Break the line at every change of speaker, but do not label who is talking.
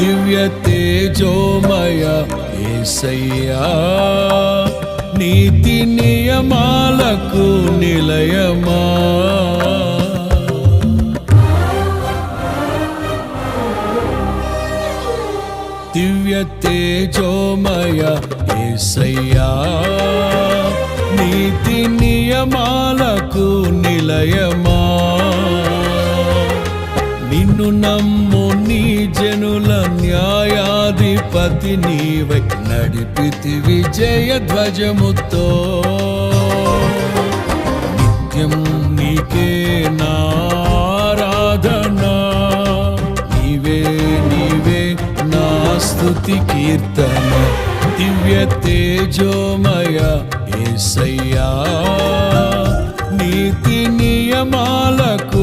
దివ్య తేజోమయ యేసయ్యా, నీతి నియమాలకు నిలయమా. దివ్య తేజోమయ యేసయ్యా, నీతి నియమాలకు నిలయమా. నిన్ను నమ్ము నీ జనుల న్యాయాధిపతి నీవై నడిపితివి జయ ధ్వజముతో. నిత్యం నీకే నారాధనా, నీవే నీవే నా స్తుతి కీర్తన. దివ్య తేజోమయ యేసయ్యా, నీతి నియమాలకు